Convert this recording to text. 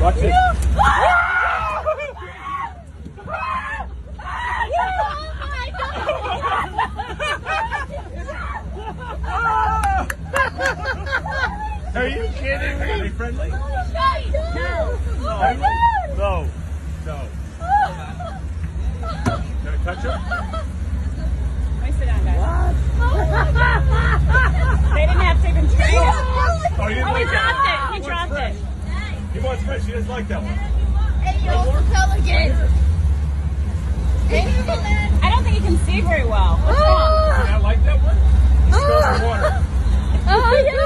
Watch this. Are you kidding me? Are they friendly? No. No. No. Can I touch him? Let me sit down, guys. They didn't have to even train him. Oh, he didn't Oh, he like that. dropped it. He dropped it. He wants fresh. He doesn't like that one. Hey, yo, pelican. I don't think he can see very well. What's wrong? Does he not like that one? He smells the water. Oh, yeah.